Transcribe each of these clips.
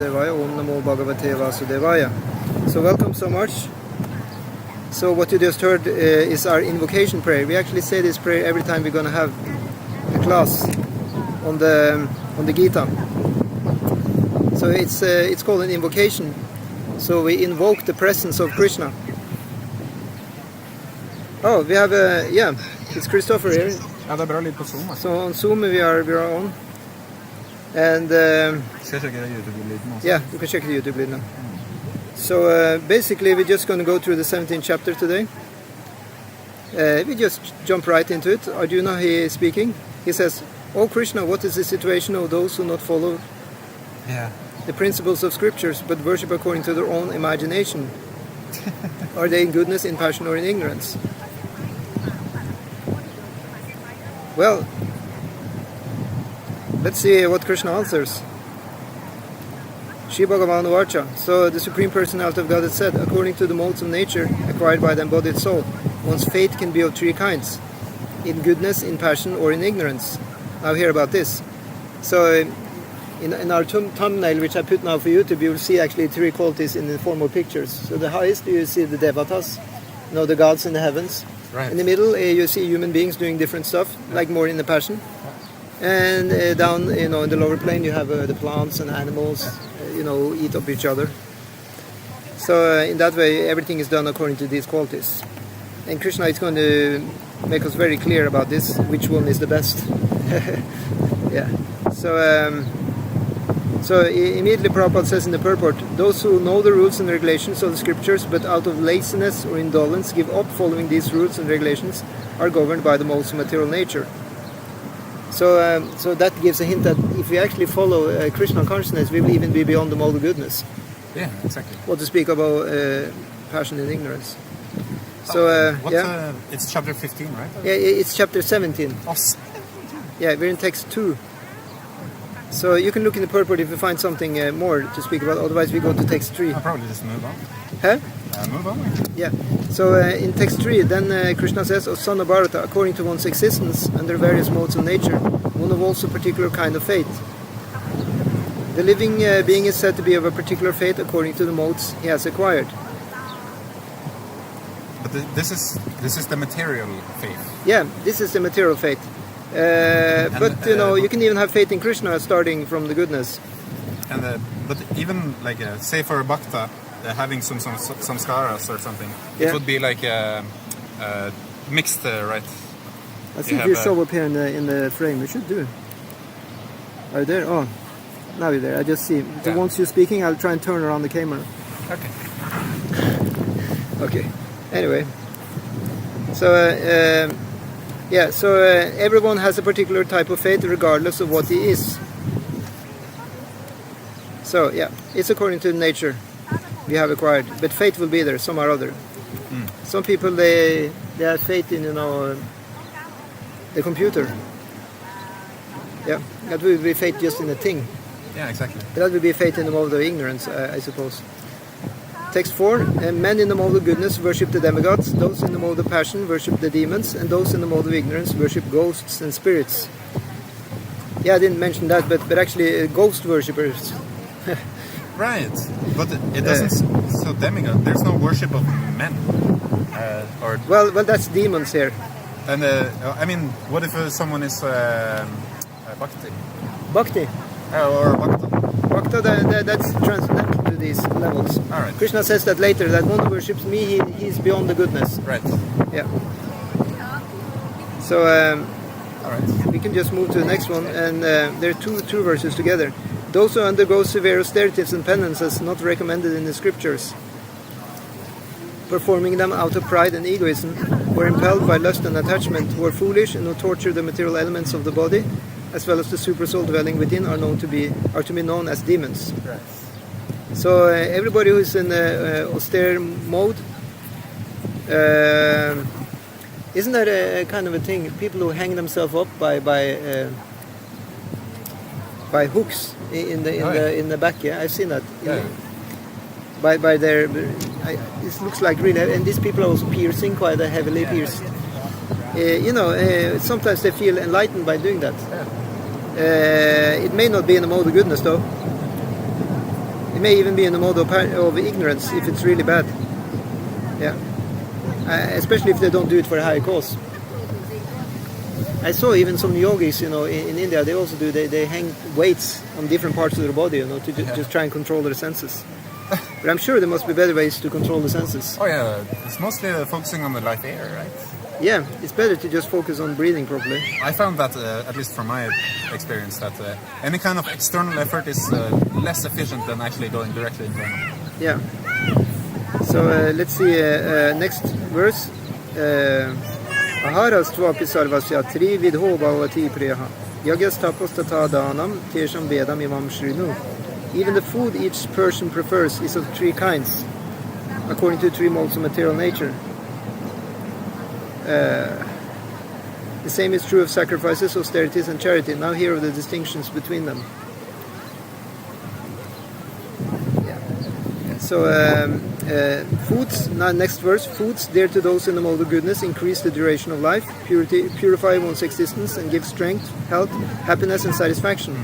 Devaya, Om Namo Bhagavate Vasudevaya. So welcome so much. So what you just heard is our invocation prayer. We actually say this prayer every time we're going to have a class on the Gita. So it's called an invocation. So we invoke the presence of Krishna. Oh, we have it's Christopher here. Ja, det bra lyd på Zoom. So on Zoom we are on. And Skal jeg sjekke YouTube-lyden også? yeah, you can check the YouTube link now. So basically we're just going to go through the 17th chapter today. We just jump right into it. Arjuna, he is speaking. He says, "O Krishna, what is the situation of those who not follow the principles of scriptures but worship according to their own imagination? Are they in goodness, in passion, or in ignorance?" Well, let's see what Krishna answers. Shri Bhagavan Vacha. So the Supreme Personality of God has said, according to the modes of nature acquired by the embodied soul, one's fate can be of three kinds: in goodness, in passion, or in ignorance. Now hear about this. So in our thumbnail, which I put now for YouTube, you will see actually three qualities in the form of pictures. So the highest, you see the devatas, the gods in the heavens. Right. In the middle, you see human beings doing different stuff, like more in the passion. And down, in the lower plane, you have the plants and animals, eat up each other. So in that way, everything is done according to these qualities. And Krishna is going to make us very clear about this, which one is the best. Yeah. So immediately Prabhupada says in the purport, those who know the rules and regulations of the scriptures, but out of laziness or indolence give up following these rules and regulations, are governed by the modes of material nature. So that gives a hint that if we actually follow Krishna consciousness, we will even be beyond the mode of goodness. Yeah, exactly. What to speak about passion and ignorance. It's chapter 15, right? Yeah, it's chapter 17. Oh, Yeah, we're in text 2. So you can look in the purport if you find something more to speak about. Otherwise, we go to text 3. I'll probably just move on. Huh? Move on. Yeah. So in text 3, then Krishna says, "O son of Bharata, according to one's existence under various modes of nature, one of also particular kind of fate. The living being is said to be of a particular fate according to the modes he has acquired." But this is the material faith. Yeah, this is the material fate. But you can even have faith in Krishna starting from the goodness. But even like say for a bhakta, having some samskaras or something, Yeah. it would be like mixed, right? I think you show up here in the frame. You should do. Are you there? Oh, now you're there. I just see. So Yeah. once you're speaking, I'll try and turn around the camera. Okay. Okay. Anyway. So everyone has a particular type of faith regardless of what he is. So yeah, it's according to nature we have acquired, but faith will be there some or other. Some people they have faith in the computer. Yeah, that will be faith just in a thing. Yeah, exactly. That will be faith in the mode of ignorance, I suppose. Text 4, men in the mode of goodness worship the demigods, those in the mode of passion worship the demons, and those in the mode of ignorance worship ghosts and spirits. Yeah, I didn't mention that, but actually ghost worshippers. Right, but it doesn't. So demigod, there's no worship of men, or Well, that's demons here. and I mean, what if someone is bhakti Bhakti. or bhakta? Bhakta, that's transcendental to these levels. All right. Krishna says that later, that one who worships me, he's beyond the goodness. Right. Yeah. So All right. we can just move to the next one, and there are two verses together. Those who undergo severe austerities and penances not recommended in the scriptures, performing them out of pride and egoism, were impelled by lust and attachment, who are foolish and who torture the material elements of the body, as well as the supersoul dwelling within, are to be known as demons. Right. So everybody who is in austere mode, isn't that a kind of a thing? People who hang themselves up by hooks in the back. Yeah, I've seen that. Yeah. By their, it looks like really, and these people are also piercing, quite heavily pierced. Sometimes they feel enlightened by doing that. Yeah. It may not be in the mode of goodness though. It may even be in the mode of ignorance if it's really bad. Yeah. Especially if they don't do it for a higher cause. I saw even some yogis, in India, they also do, they hang weights on different parts of their body, to just try and control their senses. But I'm sure there must be better ways to control the senses. Oh yeah, it's mostly focusing on the light air, right? Yeah, it's better to just focus on breathing properly. I found that, at least from my experience, that any kind of external effort is less efficient than actually going directly internal. Yeah. So let's see, next verse. Aharas tvapi sarvasya tri vidho bhavati priyaha. Yagyas tapastata danam tesham vedam imam shrinu. Even the food each person prefers is of three kinds, according to three modes of material nature. The same is true of sacrifices, austerities, and charity. Now here are the distinctions between them. So foods, now next verse, foods dear to those in the mode of goodness increase the duration of life, purify one's existence, and give strength, health, happiness, and satisfaction.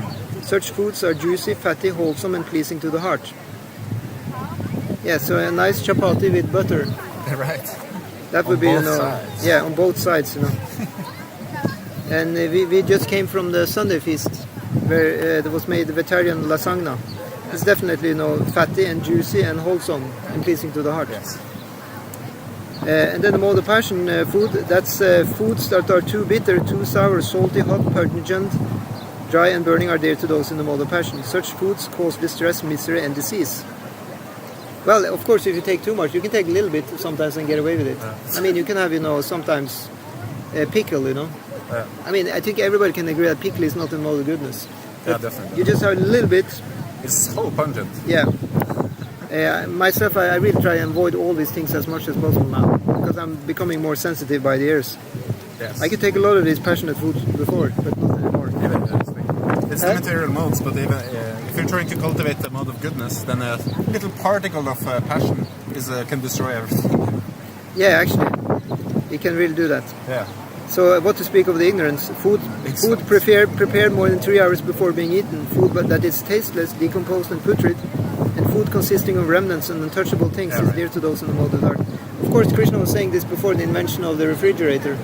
Such foods are juicy, fatty, wholesome, and pleasing to the heart. Yeah, so a nice chapati with butter. Right. That would be, sides. Yeah, on both sides, And we just came from the Sunday feast, where there was made vegetarian lasagna. It's definitely, fatty and juicy and wholesome and pleasing to the heart. Yes. And then the mode of passion food, that's foods that are too bitter, too sour, salty, hot, pungent, dry and burning are dear to those in the mode of passion. Such foods cause distress, misery, and disease. Well, of course, if you take too much, you can take a little bit sometimes and get away with it. I mean, you can have, sometimes pickle, Yeah. I mean, I think everybody can agree that pickle is not in mode of goodness. Yeah, definitely. You just have a little bit. It's so pungent. Yeah. Myself, I really try and avoid all these things as much as possible now, because I'm becoming more sensitive by the years. Yes. I could take a lot of these passionate foods before, but not anymore. It's the material modes, but even if you're trying to cultivate the mode of goodness, then a little particle of passion can destroy everything. Yeah, actually, it can really do that. Yeah. So, what to speak of the ignorance? Food prepared more than 3 hours before being eaten, food but that is tasteless, decomposed, and putrid, and food consisting of remnants and untouchable things is dear to those in the mode of the heart. Of course, Krishna was saying this before the invention of the refrigerator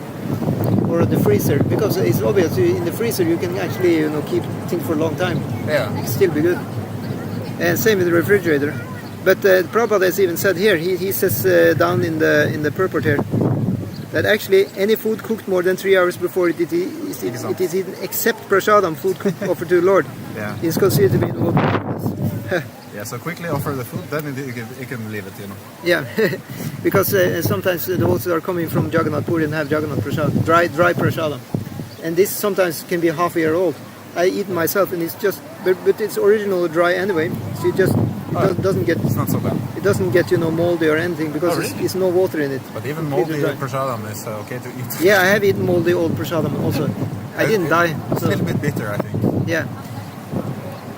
or the freezer, because it's obvious in the freezer you can actually keep things for a long time. Yeah. It can still be good. And same with the refrigerator. But Prabhupada has even said here, he says down in the purport here, that actually any food cooked more than 3 hours before it is eaten, except prasadam, food offered to the Lord, is considered to be in the mode of goodness. Yeah, so quickly offer the food, then you can leave it, Yeah, because sometimes the devotees are coming from Jagannath Puri and have Jagannath prasadam, dry prasadam, and this sometimes can be half a year old. I eat it myself, and it's just, but it's original dry anyway, so it just doesn't get. It's not so bad. It doesn't get moldy or anything because really? it's no water in it. But even moldy prasadam is okay to eat. Yeah, I have eaten moldy old prasadam also. I didn't die. It's a little bit bitter, I think. Yeah.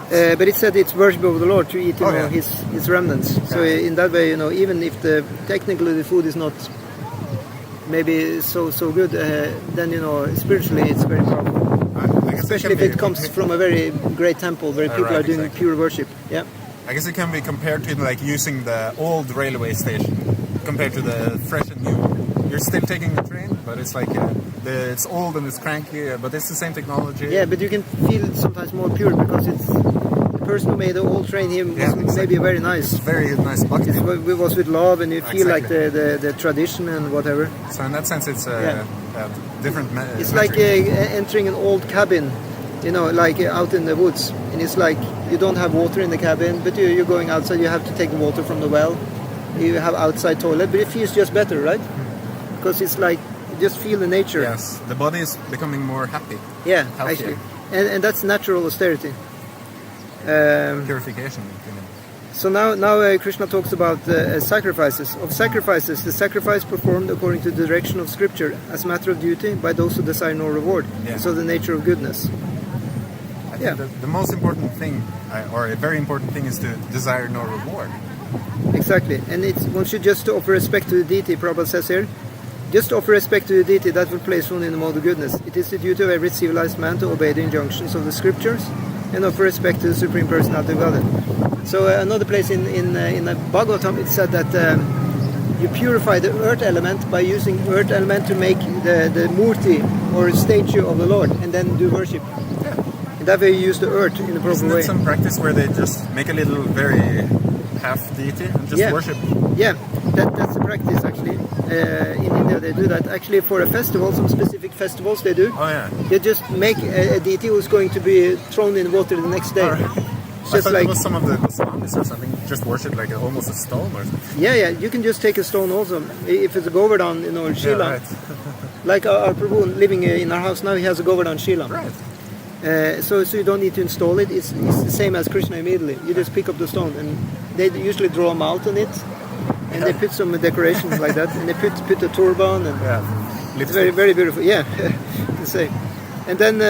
But it said it's worship of the Lord to eat his remnants. So in that way, even if technically the food is not maybe so good, then spiritually it's very powerful. Especially if it comes from a very great temple where people are doing pure worship. Yeah. I guess it can be compared to using the old railway station compared to the fresh and new. You're still taking the train, but it's it's old and it's cranky, but it's the same technology. Yeah, but you can feel it sometimes more pure because it's the person who made the old train. He was maybe very nice. It's very nice. It was with love, and you feel like the tradition and whatever. So in that sense, it's different. It's like entering an old cabin. Like out in the woods, and it's like you don't have water in the cabin, but you're going outside, you have to take water from the well, you have outside toilet, but it feels just better, right? Because it's like, you just feel the nature. Yes, the body is becoming more happy. Yeah, healthier. Actually. And that's natural austerity. Purification. So now Krishna talks about sacrifices. Of sacrifices, the sacrifice performed according to the direction of scripture as a matter of duty by those who desire no reward. Yeah. So the nature of goodness. I think the most important thing, or a very important thing, is to desire no reward. Exactly, and one should just offer respect to the deity. Prabhupada says here, just offer respect to the deity, that will place one in the mode of goodness. It is the duty of every civilized man to obey the injunctions of the scriptures and offer respect to the Supreme Personality of Godhead. So another place in the Bhagavatam, it said that you purify the earth element by using earth element to make the murti or statue of the Lord, and then do worship. Yeah. And that way you use the earth in the proper Isn't way. it some practice where they just make a little very half deity and just worship? Yeah, that's the practice actually. In India they do that. Actually for a festival, some specific festivals they do. Oh yeah. They just make a deity who's going to be thrown in water the next day. All right. It's I just thought like, it was some of the Islamists or something, just worship like almost a stone or something. yeah, you can just take a stone also. If it's a Govardhan, or Shila. Yeah, right. Like our Prabhu living in our house now, he has a Govardhan Shila. Right. So you don't need to install it. It's the same as Krishna immediately. You just pick up the stone, and they usually draw a mouth on it, and they put some decorations like that, and they put a turban, and it's very, very beautiful. Yeah, to say. And then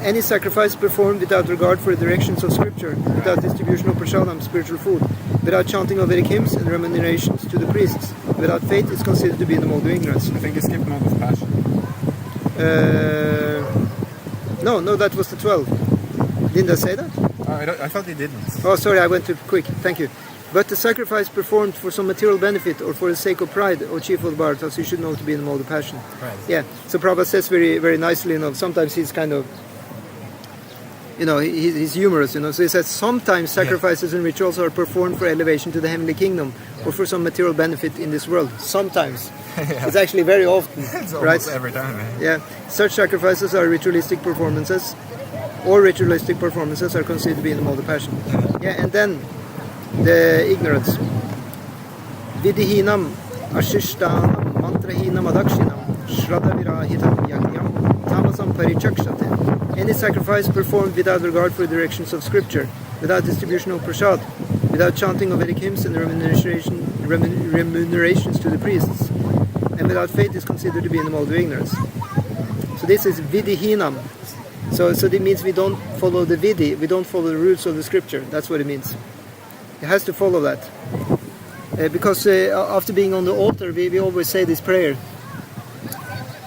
any sacrifice performed without regard for the directions of scripture, without distribution of prasadam, spiritual food, without chanting of Vedic hymns and remunerations to the priests, without faith, is considered to be in the mode of ignorance. I think you skipped mode of passion. No, that was the 12. Didn't I say that? I thought you didn't. Oh, sorry, I went too quick. Thank you. But the sacrifice performed for some material benefit or for the sake of pride, O chief of the Bharatas, you should know to be in the mode of passion. Right. Yeah. So Prabhupada says very, very nicely. Sometimes he's kind of, he's humorous. So he says sometimes sacrifices and rituals are performed for elevation to the heavenly kingdom or for some material benefit in this world. Sometimes. It's actually very often. It's right? almost every time. Yeah. Such sacrifices are ritualistic performances. All ritualistic performances are considered to be in the mode of passion. Yeah, and then the ignorance. Vidihinam ashishtanam mantrahinam adakshinam shradavirahitam yajnam tamasam parichakshate. Any sacrifice performed without regard for the directions of scripture, without distribution of prasad, without chanting of Vedic hymns and remunerations to the priests, and without faith is considered to be in the mode of ignorance. So this is vidihinam. So that means we don't follow the vidi, we don't follow the rules of the scripture. That's what it means. It has to follow that. Because after being on the altar, we always say this prayer.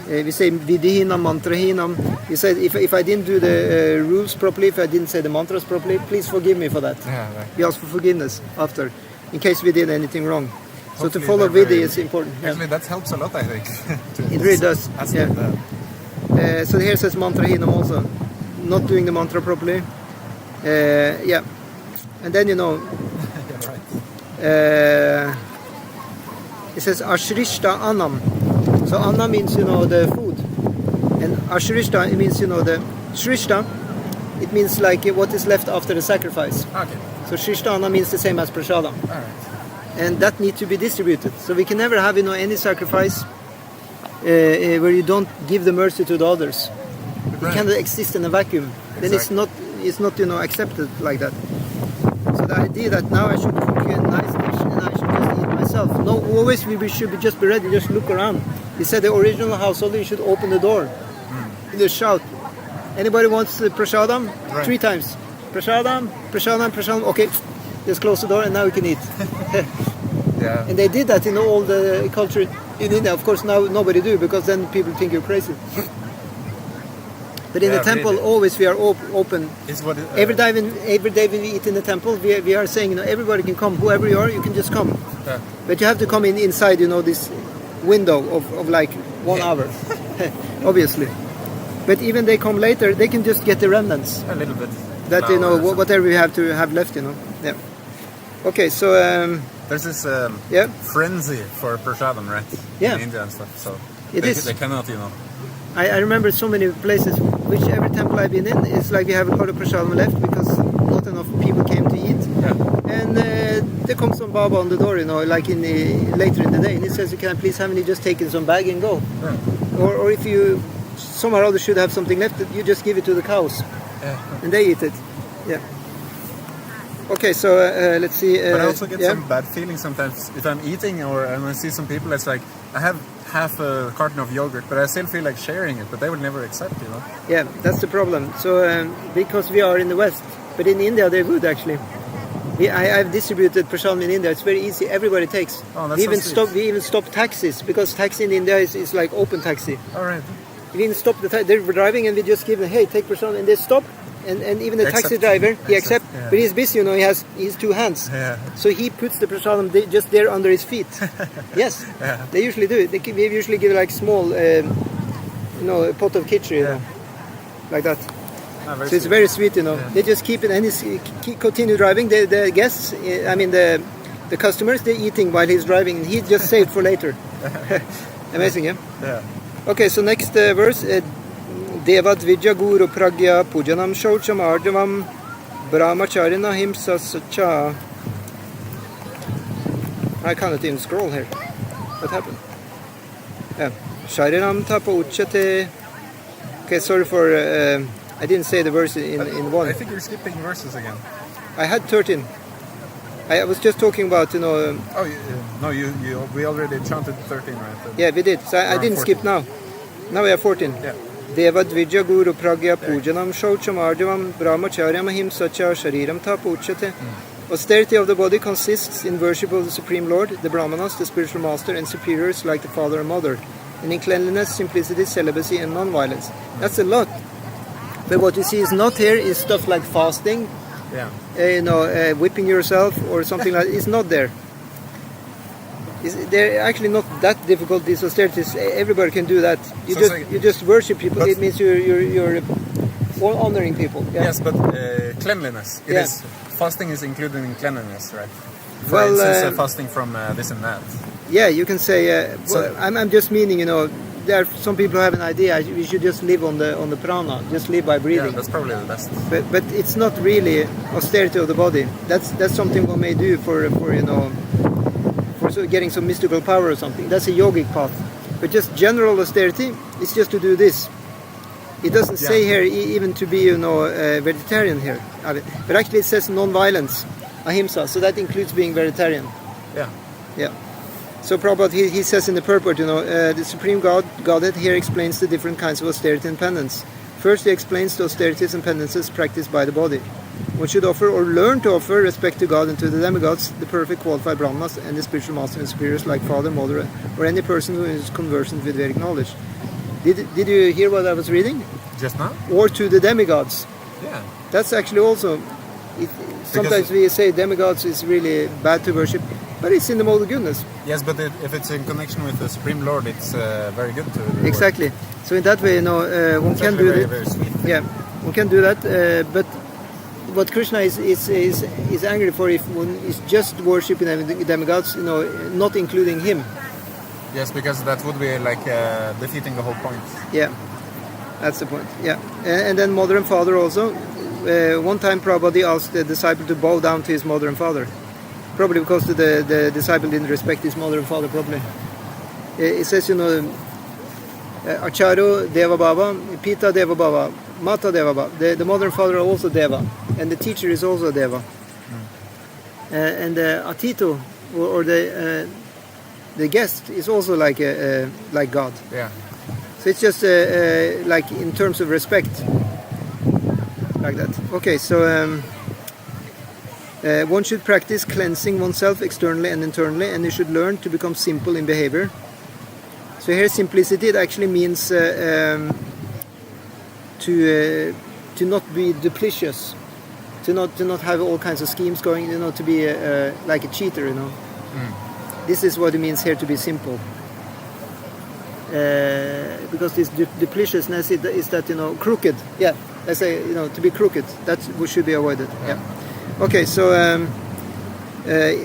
We say vidihinam mantrahinam. We said if I didn't do the rules properly, if I didn't say the mantras properly, please forgive me for that. Yeah, right. We ask for forgiveness after, in case we did anything wrong. So Hopefully to follow they're vidi very- is important. Yeah. Actually, that helps a lot, I think. It really does. Ask Yeah. them that. So here says mantrahinam also, not doing the mantra properly. Yeah, and then Yeah, right. it says ashrishta anam. So anam means the food, and ashrishta it means the shrishta. It means like what is left after the sacrifice. Okay. So shrishta anam means the same as prasadam, All right. and that needs to be distributed. So we can never have any sacrifice where you don't give the mercy to the others. It Right. cannot exist in a vacuum. Then it's not accepted like that. So the idea that now I should cook a nice dish and I should just eat myself. No, always we should just be ready, just look around. He said the original householder, you should open the door. You just shout. Anybody wants prasadam? Right. 3 times. Prasadam, prasadam, prasadam. Okay, just close the door and now we can eat. Yeah. And they did that in all the culture in India. Of course, now nobody do because then people think you're crazy. But in Yeah, the temple, really. always we are open. Is what Every day when we eat in the temple, we are saying, everybody can come. Whoever you are, you can just come. Yeah. But you have to come inside, this window of like 1 hour, obviously. But even they come later, they can just get the remnants. A little bit. That, Flour or something. whatever we have to have left, Yeah. Okay, so, There's this yeah. frenzy for prasadam, right? Yeah. In India and stuff. So It is. They cannot, I remember so many places, whichever temple I've been in, it's like we have a lot of prasadam left because not enough people came to eat. Yeah. And there comes some Baba on the door, like later in the day, and he says, "Can I please have any? Just take in some bag and go." Yeah. Or if you somehow or other should have something left, you just give it to the cows, Yeah. and they eat it. Yeah. Okay, so let's see. But I also get yeah. some bad feelings sometimes if I'm eating and I see some people. It's like I have half a carton of yogurt, but I still feel like sharing it. But they will never accept, Yeah, that's the problem. So because we are in the West, but in India they would actually. I've distributed prasadam in India. It's very easy. Everybody takes. Oh, that's so sweet. We even stop taxis because taxi in India is like open taxi. All right. We even stop they're driving and we just give them, hey, take prasadam, and they stop. and even the taxi Accept. driver, he Accept, accepts, yeah. but he's busy, he has his two hands. Yeah. So he puts the prasadam just there under his feet. Yes, Yeah. they usually do. They usually give like small, a pot of khichdi, like that. Ah, So it's very sweet, Yeah. They just keep it and continue driving. The guests, the customers, they're eating while he's driving, and he just saved for later. Amazing, yeah? Yeah. Okay, so next verse. Devat Vidya Guru Pragya Pujanam Shaucham Arjavam Brahmacharina Himsa Sacha. I cannot even scroll here. What happened? Yeah. Shariram Tapa Uchate. Okay, sorry for... I didn't say the verse in one. I think you're skipping verses again. I had 13. I was just talking about, No, we already chanted 13, right? Yeah, we did. So I didn't 14. skip now. Now we are 14. Yeah. Devad Vidya Guru Pragya Pujanam Shaucham Arjavam Brahmacharyam Ahimsacha Shariram Tapa Uchate. Austerity of the body consists in worship of the Supreme Lord, the Brahmanas, the spiritual master, and superiors like the father and mother, and in cleanliness, simplicity, celibacy, and non-violence. That's a lot. But what you see is not here is stuff like fasting, Yeah. whipping yourself or something like that. It's not there. They're actually not that difficult, these austerities. Everybody can do that. You just worship people. But- It means you're honoring people. Yeah. Yes, but cleanliness. It Yeah. is. Fasting is included in cleanliness, right? For Well, instance, fasting from this and that. Yeah, you can say. So- I'm just meaning, there are some people who have an idea. We should just live on the prana, just live by Yeah, breathing. that's probably the best. But it's not really austerity of the body. That's something one may do for getting some mystical power or something. That's a yogic path. But just general austerity is just to do this. It doesn't say here even to be vegetarian here, but actually it says non-violence, ahimsa. So that includes being vegetarian. Yeah. Yeah. So Prabhupada, he says in the purport, the Supreme Godhead here explains the different kinds of austerity and penance. First, he explains the austerities and penances practiced by the body. One should offer or learn to offer respect to God and to the demigods, the perfect qualified brahmanas, and the spiritual master and superiors like father, mother, or any person who is conversant with Vedic knowledge. Did you hear what I was reading? Just now? Or to the demigods. Yeah. That's actually also... sometimes we say demigods is really bad to worship, but it's in the mode of goodness. Yes, but if it's in connection with the Supreme Lord, it's very good to Exactly. So in that way, one can do very, that. very sweet. Yeah, one can do that. But what Krishna is angry for if one is just worshiping demigods, not including him. Yes, because that would be like defeating the whole point. Yeah, that's the point. Yeah, and then mother and father also. One time Prabhupada asked the disciple to bow down to his mother and father. Probably because the disciple didn't respect his mother and father properly. It says, Acharya Deva Baba, Pita Deva Baba, Mata Deva Baba. The mother and father are also Deva, and the teacher is also Deva. And Atito, or the guest, is also like God. Yeah. So it's just like in terms of respect, like that. Okay, so one should practice cleansing oneself externally and internally, and you should learn to become simple in behavior. So here, simplicity, it actually means to not be duplicitous, to not have all kinds of schemes going, to be like a cheater, This is what it means here to be simple. Because this duplicitousness is that crooked. Yeah, let's say to be crooked. That should be avoided. Yeah. Okay, so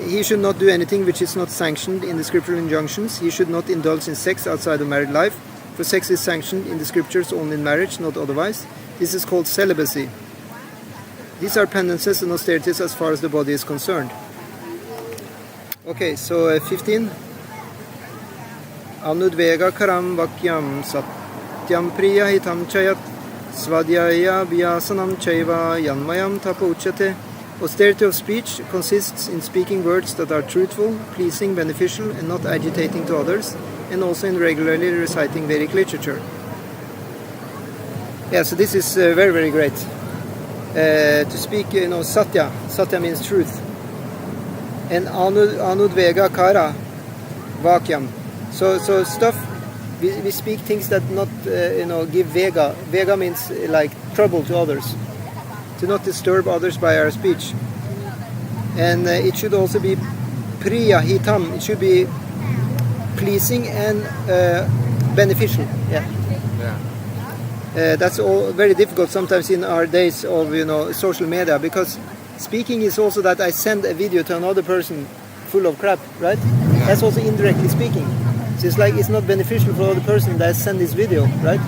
he should not do anything which is not sanctioned in the scriptural injunctions. He should not indulge in sex outside of married life, for sex is sanctioned in the scriptures only in marriage, not otherwise. This is called celibacy. These are penances and austerities as far as the body is concerned. Okay, so 15. Anudvega karam vakyam satyam priya hitam chayat svadhyaya vyasanam chaiva yanmayam tapa uchate. Austerity of speech consists in speaking words that are truthful, pleasing, beneficial, and not agitating to others, and also in regularly reciting Vedic literature. Yeah, so this is very, very great. To speak, satya. Satya means truth. And anudvega kara vakyam. So stuff, we speak things that not, give vega. Vega means like trouble to others. to not disturb others by our speech. And it should also be priyahitam. It should be pleasing and beneficial. Yeah. That's all very difficult sometimes in our days of social media, because speaking is also that I send a video to another person full of crap, right? That's also indirectly speaking. So it's like it's not beneficial for the other person that I send this video, right?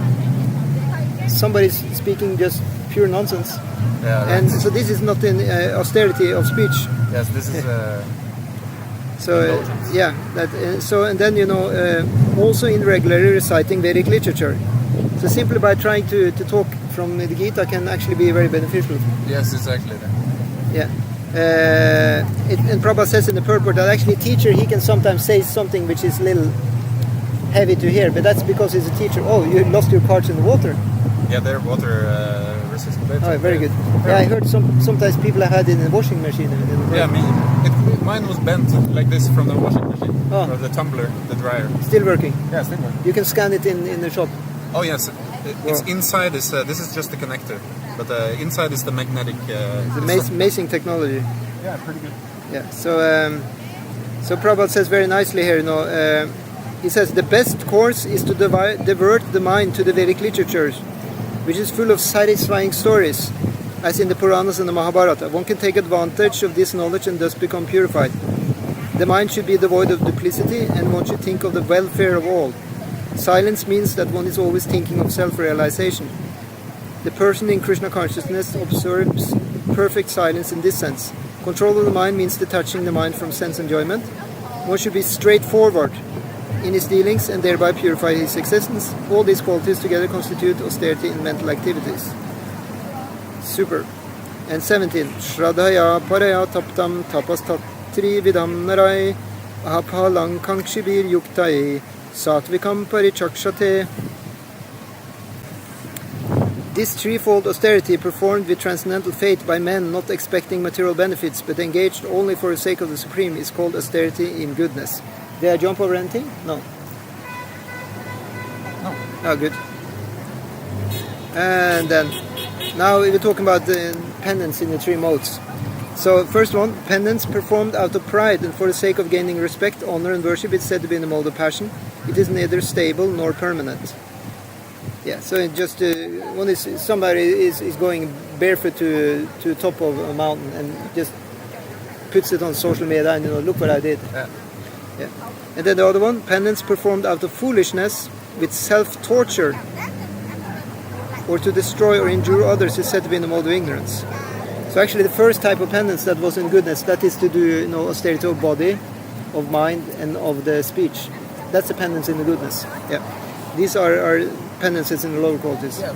Somebody's speaking just pure nonsense. Yeah, right. And so this is not in austerity of speech. Yes, this is. So yeah, and then also in regularly reciting Vedic literature. So simply by trying to talk from the Gita can actually be very beneficial. Yes, exactly. Yeah. And Prabhupada says in the purport that actually a teacher, he can sometimes say something which is a little heavy to hear, but that's because he's a teacher. Oh, you lost your cards in the water. Yeah, they're water resistant. Oh, very good. Yeah, I heard sometimes people have had it in the washing machine. Yeah, mine was bent like this from the washing machine. Oh. Or the tumbler, the dryer. Still working? Yeah, still working. You can scan it in the shop? Oh yes, it's inside this is just the connector, but inside is the magnetic... it's amazing technology. Yeah, pretty good. Yeah, so Prabhupada says very nicely here, he says the best course is to divert the mind to the Vedic literatures, which is full of satisfying stories, as in the Puranas and the Mahabharata. One can take advantage of this knowledge and thus become purified. The mind should be devoid of duplicity, and one should think of the welfare of all. Silence means that one is always thinking of self-realization. The person in Krishna consciousness observes perfect silence in this sense. Control of the mind means detaching the mind from sense enjoyment. One should be straightforward in his dealings and thereby purify his existence. All these qualities together constitute austerity in mental activities. Super. And 17. Shraddhaya paraya taptam tapastatri vidam narai ahapalang kankshibir yuktai satvikam parichakshate. This threefold austerity performed with transcendental faith by men not expecting material benefits but engaged only for the sake of the Supreme is called austerity in goodness. Did I jump over anything? No. No. Oh, good. And then, now we're talking about the penance in the three modes. So, first one, penance performed out of pride and for the sake of gaining respect, honor and worship is said to be in the mode of passion. It is neither stable nor permanent. Yeah, so it just when somebody is going barefoot to the top of a mountain and just puts it on social media and look what I did. Yeah. And then the other one, penance performed out of foolishness with self-torture or to destroy or injure others is said to be in the mode of ignorance. So actually the first type of penance that was in goodness, that is to do austerity of body, of mind and of the speech. That's the penance in the goodness. Yeah. These are penances in the lower qualities. Yeah.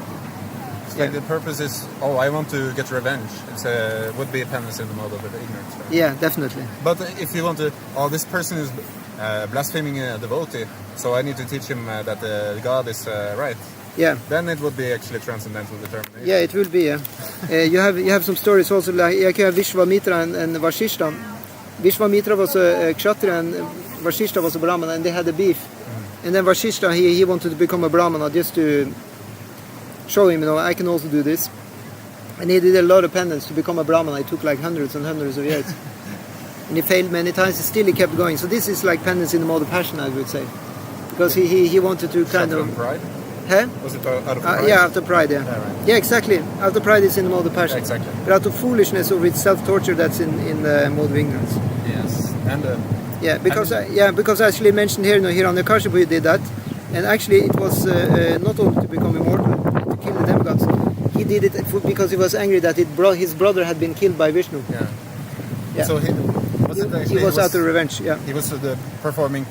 It's like the purpose is, I want to get revenge. It would be a penance in the mode of ignorance. Right? Yeah, definitely. But if you want to, this person is blaspheming a devotee, so I need to teach him that God is right. Yeah. Then it would be actually transcendental determination. Yeah, it will be. You have some stories also, like Vishwamitra and Vashishta. Vishwamitra was a Kshatriya and Vashishta was a Brahmana, and they had a beef. And then Vashishta, he wanted to become a Brahmana just to show him, I can also do this. And he did a lot of penance to become a Brahmana. It took like hundreds and hundreds of years. And he failed many times, still he kept going. So this is like penance in the mode of passion, I would say. Because he wanted to kind of... pride? Huh? Was it out of pride? Yeah, out of pride, yeah. Yeah, right. Yeah, exactly. Out of pride is in the mode of passion. Yeah, exactly. But out of foolishness or with self-torture, that's in the mode of ignorance. Yes. And... Yeah, because I actually mentioned here, Hiranyakashipu did that, and actually it was not only to become immortal, to kill the demigods. He did it because he was angry that his brother had been killed by Vishnu. Yeah. So he was out of revenge. Yeah. He was performing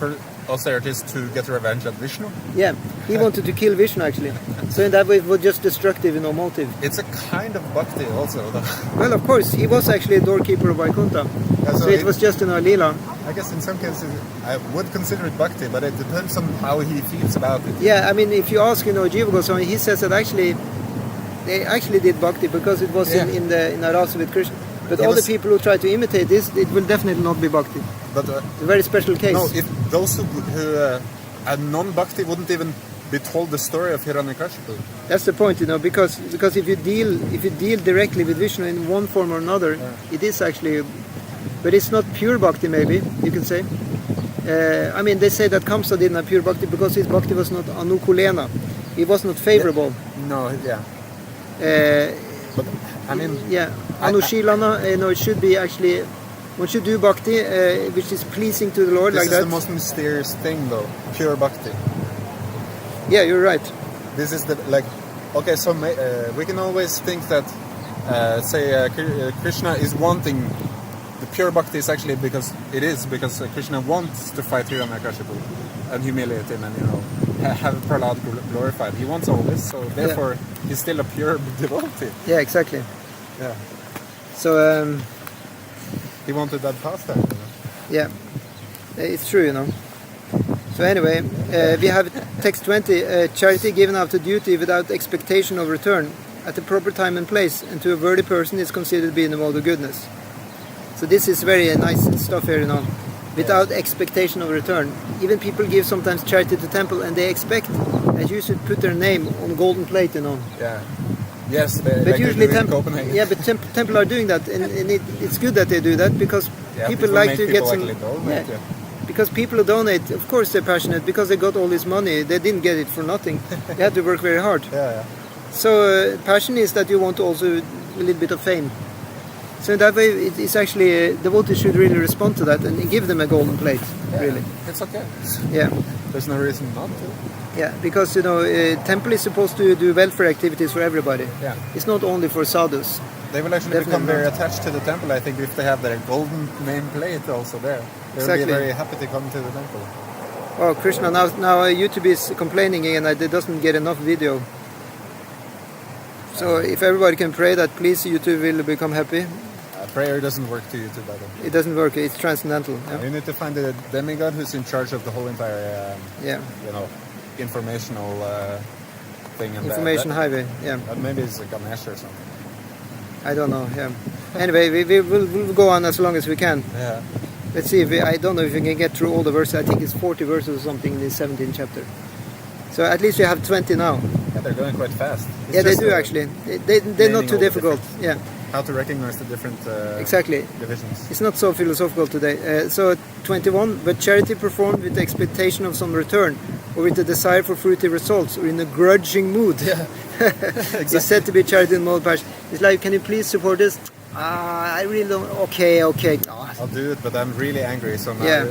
austerities to get revenge at Vishnu. Yeah, he wanted to kill Vishnu actually. So in that way, it was just destructive, motive. It's a kind of bhakti also, though. Well, of course, he was actually a doorkeeper of Vaikuntha. Yeah, so it was just a lila. I guess in some cases I would consider it bhakti, but it depends on how he feels about it. Yeah, I mean, if you ask, Jiva Goswami, he says that actually they actually did bhakti because it was in a rasa with Krishna. But all the people who try to imitate this, it will definitely not be bhakti. But it's a very special case. No, if those who are non-bhakti wouldn't even be told the story of Hiranyakashipu. That's the point, because if you deal directly with Vishnu in one form or another, it is actually, but it's not pure bhakti. Maybe you can say. They say that Kamsa didn't have pure bhakti because his bhakti was not anukulena. It was not favorable. No, yeah. But Anushilana. It should be actually. One should do bhakti, which is pleasing to the Lord. This like is that. the most mysterious thing, though. Pure bhakti. Yeah, you're right. This is okay. So we can always think that, Krishna is wanting. The pure bhakti is actually because Krishna wants to fight Hiranyakashipu and humiliate him and have Prahlad glorified. He wants all this, so therefore he's still a pure devotee. Yeah, exactly. Yeah. So he wanted that pastime. Yeah, it's true. So anyway, we have text 20: charity given out of duty without expectation of return at the proper time and place, and to a worthy person is considered to be in the mode of goodness. So this is very nice stuff here, without expectation of return. Even people give sometimes charity to temple and they expect that you should put their name on golden plate, Yeah. Yes, but usually Copenhagen. Yeah, but temple are doing that, and it's good that they do that because people like to get some. Because people who donate, of course they're passionate because they got all this money. They didn't get it for nothing. They had to work very hard. Yeah. So passion is that you want also a little bit of fame. So in that way, it's actually devotees should really respond to that and give them a golden plate. Really, it's okay. Yeah, there's no reason not to. Yeah, because temple is supposed to do welfare activities for everybody. Yeah, it's not only for sadhus. They will actually become very attached to the temple. I think if they have their golden name plate also there, they will be very happy to come to the temple. Oh, Krishna! Now YouTube is complaining again that it doesn't get enough video. So if everybody can pray that, please, YouTube will become happy. Prayer doesn't work to YouTube, by the way. It doesn't work. It's transcendental. You need to find the demigod who's in charge of the whole entire, informational thing. And information highway. Yeah. Maybe it's a Ganesh or something. I don't know. Yeah. Anyway, we'll go on as long as we can. Yeah. Let's see. I don't know if we can get through all the verses. I think it's 40 verses or something in the 17th chapter. So at least we have 20 now. Yeah, they're going quite fast. They do actually. They're not too difficult. Yeah. How to recognize the different divisions. It's not so philosophical today. So 21, but charity performed with the expectation of some return, or with the desire for fruity results, or in a grudging mood. Yeah. Exactly. It's said to be charity in mode passion. It's like, can you please support this? I really don't. Okay. Oh. I'll do it, but I'm really angry. So now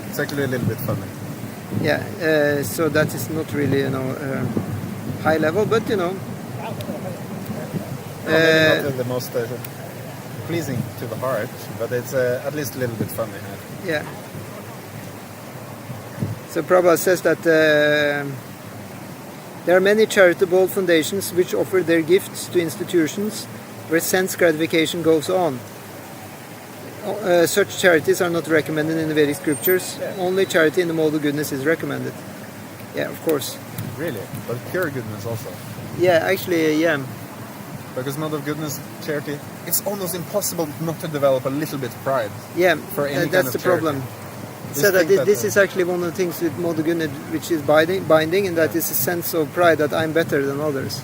it's actually a little bit funny. Yeah. So that is not really high level, but maybe not the most pleasing to the heart, but it's at least a little bit funny. Yeah. So Prabhupada says that there are many charitable foundations which offer their gifts to institutions where sense gratification goes on. Such charities are not recommended in the Vedic scriptures. Yeah. Only charity in the mode of goodness is recommended. Yeah, of course. Really? But pure goodness also? Yeah, actually, yeah. Because mode of goodness, charity, it's almost impossible not to develop a little bit of pride. Yeah, for any that's the problem. So that this is actually one of the things with mode of goodness which is binding, and that is a sense of pride that I'm better than others.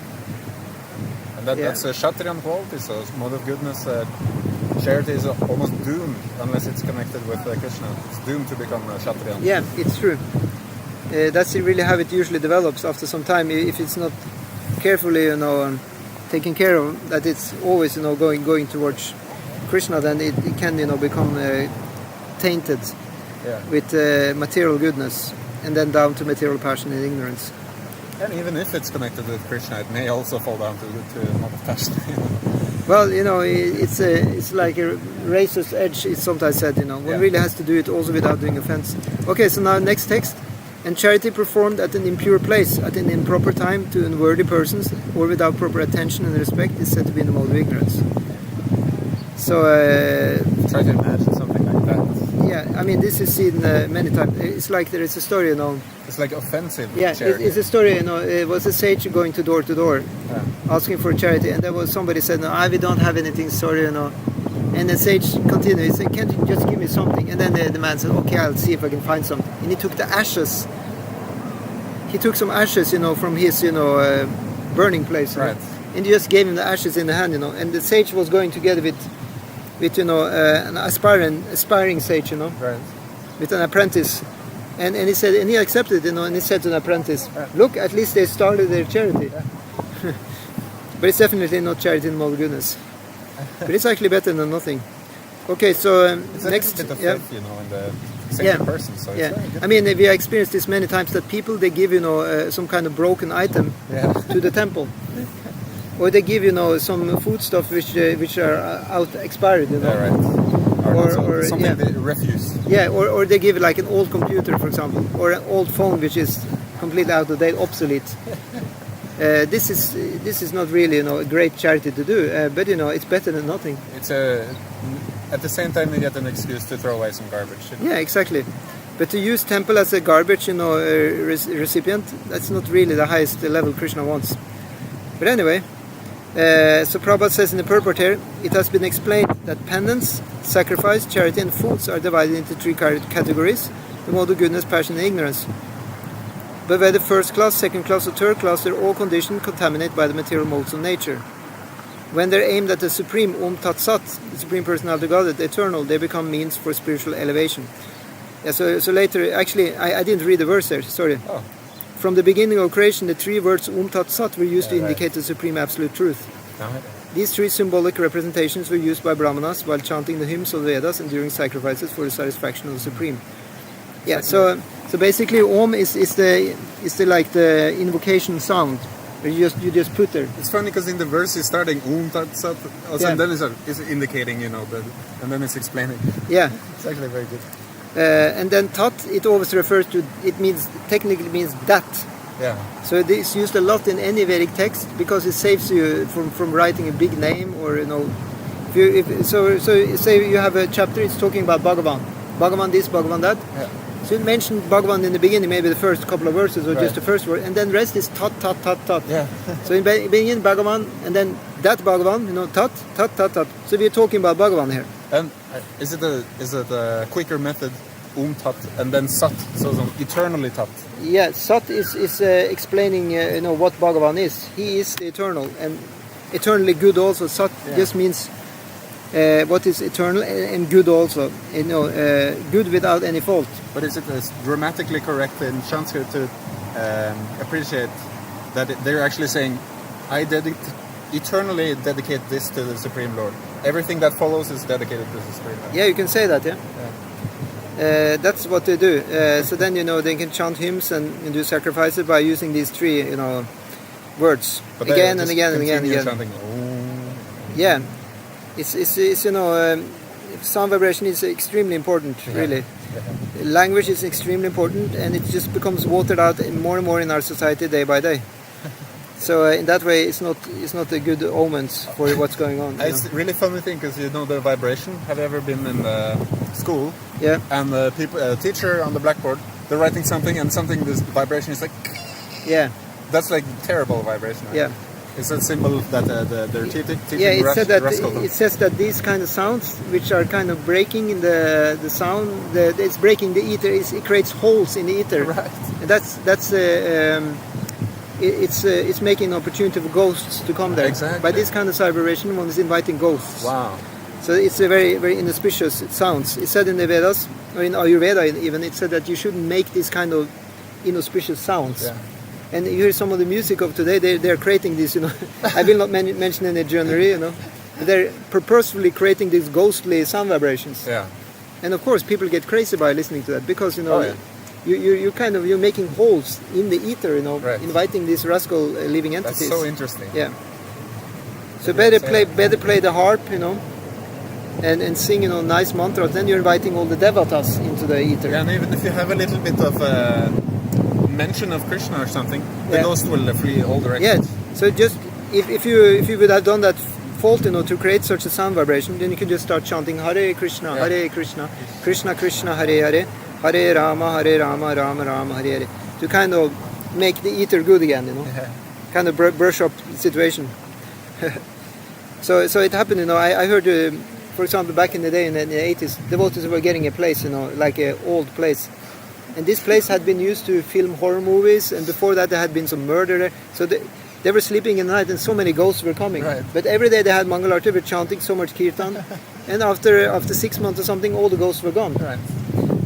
And that's a Kshatriyan quality, so mode of goodness, charity is almost doomed unless it's connected with Krishna. It's doomed to become a Kshatriyan. Yeah, it's true. That's really how it usually develops after some time. If it's not carefully, taken care of, that it's always, going towards Krishna, then it can, become tainted with material goodness, and then down to material passion and ignorance. And even if it's connected with Krishna, it may also fall down to not passion. Well, it's like a razor's edge. It's sometimes said, one really has to do it also without doing offense. Okay, so now next text. And charity performed at an impure place, at an improper time, to unworthy persons, or without proper attention and respect, is said to be in the mode of ignorance. So try to imagine something like that. Yeah, this is seen many times. It's like there is a story, It's like offensive. Yeah, it's a story. It was a sage going to door, asking for charity, and there was somebody said, "No, we don't have anything. Sorry, And the sage continued. He said, "Can't you just give me something?" And then the man said, "Okay, I'll see if I can find something." And he took the ashes he took some ashes, from his, burning place, Right. and he just gave him the ashes in the hand, and the sage was going together with an aspiring sage, Right. with an apprentice, and he said, and he accepted, and he said to the apprentice, look, at least they started their charity. But it's definitely not charity in all goodness. But it's actually better than nothing. Okay, so It's next, a bit of yeah. faith, in the sacred person. So Yeah, it's very good. I mean, we have experienced this many times that people, they give some kind of broken item Yeah. to the temple, or they give some food stuff which are out expired, Yeah, right. Or something yeah. they refuse. Yeah, or they give like an old computer, for example, or an old phone which is completely out of date, obsolete. This is not really a great charity to do, but it's better than nothing. It's at the same time you get an excuse to throw away some garbage. Yeah, exactly. But to use temple as a garbage, recipient, that's not really the highest level Krishna wants. But anyway, so Prabhupada says in the purport here, it has been explained that penance, sacrifice, charity, and foods are divided into three categories: the mode of goodness, passion, and ignorance. But whether first class, second class, or third class, they're all conditioned, contaminated by the material modes of nature. When they're aimed at the supreme Om Tat Sat, the supreme personality of God, the eternal, they become means for spiritual elevation. Yeah, so later, actually, I didn't read the verse there, sorry. Oh. From the beginning of creation, the three words Om Tat Sat were used to Yeah, right. indicate the supreme absolute truth. Uh-huh. These three symbolic representations were used by Brahmanas while chanting the hymns of the Vedas and during sacrifices for the satisfaction of the supreme. Yeah, so basically Om is the like the invocation sound. You just put there. It's funny because in the verse it's starting Om Tat Sat, also, Yeah. and then it's indicating, and then it's explaining. Yeah, It's actually very good. and then Tat, it always refers to, technically means that. Yeah. So it's used a lot in any Vedic text because it saves you from writing a big name, or so say you have a chapter, it's talking about Bhagavan, Bhagavan this, Bhagavan that. Yeah. So it mentioned Bhagavan in the beginning, maybe the first couple of verses, or Right. just the first word, and then rest is tat, tat, tat, tat. Yeah. So in beginning Bhagavan, and then that Bhagavan, tat, tat, tat, tat. So we're talking about Bhagavan here. And is it a quicker method, Tat, and then Sat, so eternally Tat? Yeah, Sat is explaining what Bhagavan is. He is the eternal and eternally good also. Sat just means what is eternal and good also. Good without any fault. But is it grammatically correct in Sanskrit to appreciate that they're actually saying, I eternally dedicate this to the Supreme Lord. Everything that follows is dedicated to the Supreme Lord. Yeah, you can say that, yeah. That's what they do. So then, they can chant hymns and do sacrifices by using these three, words. But Again they and just again and again and continue again. chanting, Om. Yeah. It's sound vibration is extremely important, really. Yeah. Language is extremely important, and it just becomes watered out more and more in our society day by day. So in that way, it's not a good omens for what's going on. It's a really funny thing because the vibration. Have you ever been in school? Yeah. And the teacher on the blackboard, they're writing something, and this vibration is like. Yeah. That's like terrible vibration. Right? Yeah. It's a symbol that they're teaching. Yeah, it says that these kind of sounds, which are kind of breaking in the sound, it's breaking the ether. It creates holes in the ether. Right. And it's making an opportunity for ghosts to come there. Exactly. By this kind of vibration, one is inviting ghosts. Wow. So it's a very, very inauspicious sounds. It's said in the Vedas, or in Ayurveda even, it said that you shouldn't make these kind of inauspicious sounds. Yeah. And you hear some of the music of today, they're creating this, I will not mention any genre, they're purposefully creating these ghostly sound vibrations. Yeah. And of course, people get crazy by listening to that because, Oh, yeah. you're making holes in the ether, Right. inviting these rascal living entities. That's so interesting. Yeah. So Yeah, better play the harp, and sing, nice mantras. Then you're inviting all the devatas into the ether. Yeah, and even if you have a little bit of mention of Krishna or something, the Yeah. ghost will flee all Yeah. directions. So just if you would have done that fault, to create such a sound vibration, then you can just start chanting Hare Krishna, Yeah. Hare Krishna, Krishna Krishna, Hare Hare, Hare Rama, Rama Rama, Hare Hare, to kind of make the ether good again, Yeah. kind of brush up the situation. So it happened, I heard, for example, back in the day in the 80s, devotees were getting a place, like an old place, And this place had been used to film horror movies, and before that there had been some murder there. So they were sleeping in the night, and so many ghosts were coming. Right. But every day they had Mangalarti, they were chanting so much kirtan, and after 6 months or something, all the ghosts were gone. Right.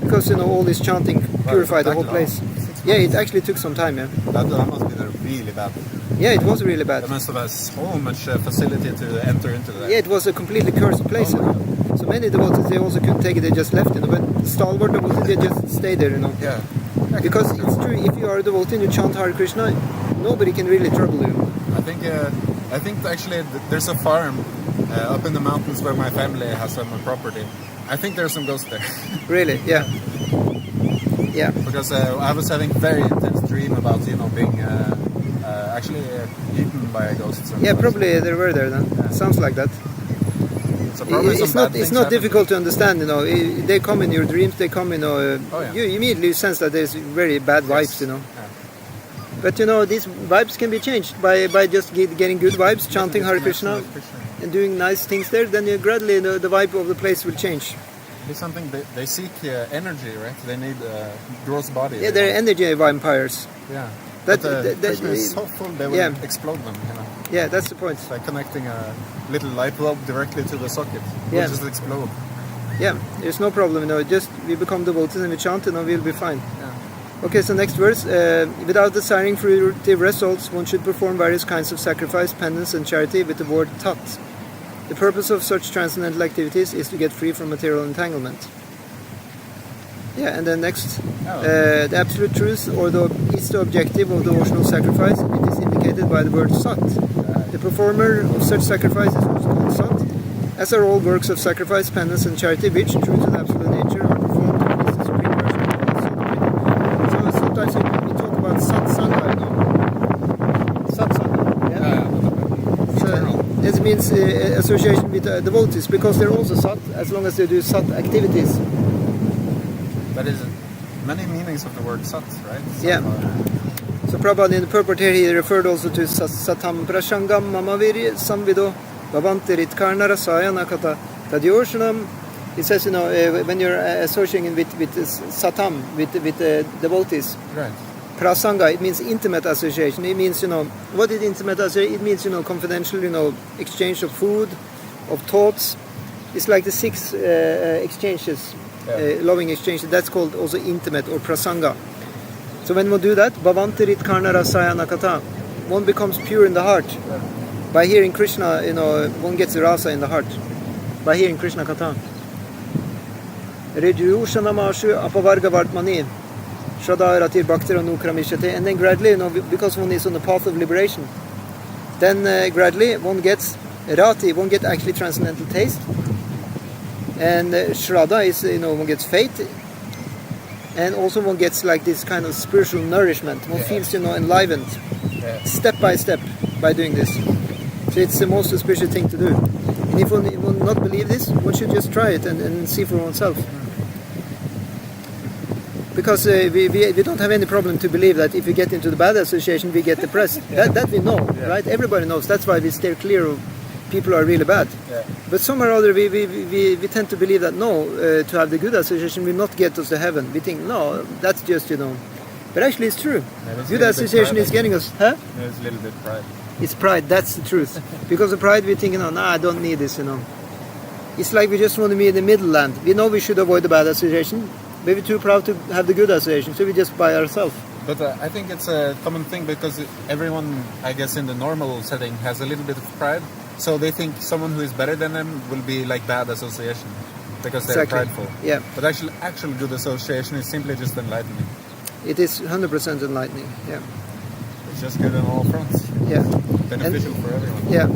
Because all this chanting purified the whole place. Yeah, it actually took some time. Yeah. That must be really bad. Yeah, it was really bad. They must have had so much facility to enter into that. Yeah, it was a completely cursed place. So many devotees, they also couldn't take it, they just left, but stalwart devotees, they just stayed there, Yeah. Because it's true, if you are a devotee and you chant Hare Krishna, nobody can really trouble you. I think actually there's a farm up in the mountains where my family has some property. I think there's some ghosts there. Really? Yeah. Yeah. Because I was having very intense dream about being actually eaten by a ghost. Yeah, probably they were there then. Yeah. Sounds like that. So probably it's not difficult to understand. They come in your dreams. They come. Yeah. You immediately sense that there's very bad vibes. Yeah. But these vibes can be changed by just getting good vibes, chanting Hare Krishna, and doing nice things there. Then gradually the vibe of the place will change. It's something they seek energy, right? They need gross body. Yeah, they're energy vampires. Yeah. That Krishna is so full they will explode them. Yeah, that's the point. It's like connecting a little light bulb directly to the socket. It will just explode. Yeah, there's no problem. Just we become devotees and we chant, and we'll be fine. Yeah. Okay, so next verse. Without desiring fruitive results, one should perform various kinds of sacrifice, penance, and charity with the word Tat. The purpose of such transcendental activities is to get free from material entanglement. Yeah, and then next, the absolute truth is the objective of the devotional sacrifice. It is indicated by the word Sat. The performer of such sacrifice is also called Sat, as are all works of sacrifice, penance, and charity, which, true to the absolute nature, are performed to please the supreme person of all soul. So sometimes we talk about Satsanga, Satsanga, yeah? So this means association with devotees, because they're also Sat, as long as they do Sat activities. That is many meanings of the word Sat, right? Yeah. So Prabhupada in the purport here, he referred also to Satam Prashangam Mamaviri Samvido Bhavantirit Karnara Sayana Kata Tadyoshanam. He says, when you're associating with Satam, with devotees, right. Prasanga, it means intimate association. It means, what is intimate association? It means, confidential, exchange of food, of thoughts. It's like the 6 exchanges. Loving exchange, that's called also intimate or prasanga. So when one do that, bhavantirit karnara sayana kata, one becomes pure in the heart. By hearing Krishna, one gets rasa in the heart. By hearing Krishna kata. Rejusanamashu apavarga vartmani, shradaratir bhaktira nukramishate. And then gradually, because one is on the path of liberation, then gradually one gets rati, one gets actually transcendental taste. And Shraddha is, one gets faith, and also one gets like this kind of spiritual nourishment. One feels, enlivened, step by step, by doing this. So it's the most auspicious thing to do. And if one will not believe this, one should just try it and see for oneself. Because we don't have any problem to believe that if we get into the bad association, we get depressed. That we know, right? Everybody knows. That's why we stay clear of people are really bad. Yeah. But somehow or other we tend to believe that to have the good association will not get us to heaven. We think, no, that's just, But actually it's true. Good association is getting us, huh? There's a little bit pride. It's pride, that's the truth. Because of pride we think, I don't need this, It's like we just want to be in the middle land. We know we should avoid the bad association, but we're too proud to have the good association, so we just by ourselves. But I think it's a common thing because everyone, I guess, in the normal setting has a little bit of pride. So they think someone who is better than them will be like bad association because they're prideful. Yeah. But actual good association is simply just enlightening. It is 100% enlightening. Yeah. It's just good on all fronts. Yeah. Beneficial for everyone. Yeah.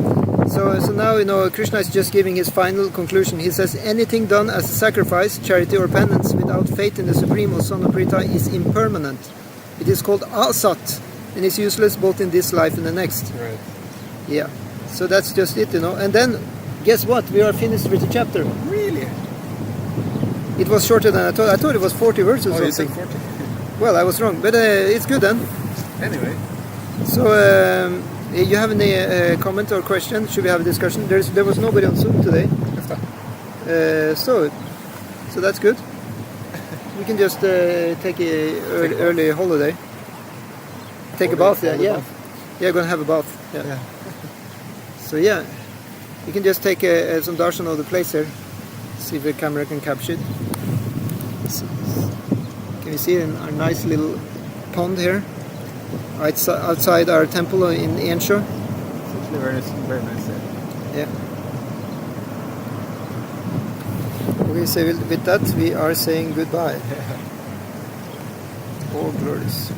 So now Krishna is just giving his final conclusion. He says anything done as a sacrifice, charity or penance without faith in the Supreme or Son of Prita is impermanent. It is called asat and is useless both in this life and the next. Right. Yeah. So that's just it, And then, guess what? We are finished with the chapter. Really? It was shorter than I thought. I thought it was 40 verses or something. You said 40? Well, I was wrong. But it's good then. Anyway. So, you have any comment or question? Should we have a discussion? There was nobody on Zoom today. So that's good. we can just take a early holiday. Take a bath, yeah. Yeah, gonna have a bath. Yeah. So yeah, you can just take some darshan of the place here. See if the camera can capture it. Can you see our nice little pond here? Outside our temple in Ensjö. It's actually very nice there. Yeah. Okay, so with that we are saying goodbye. All glorious.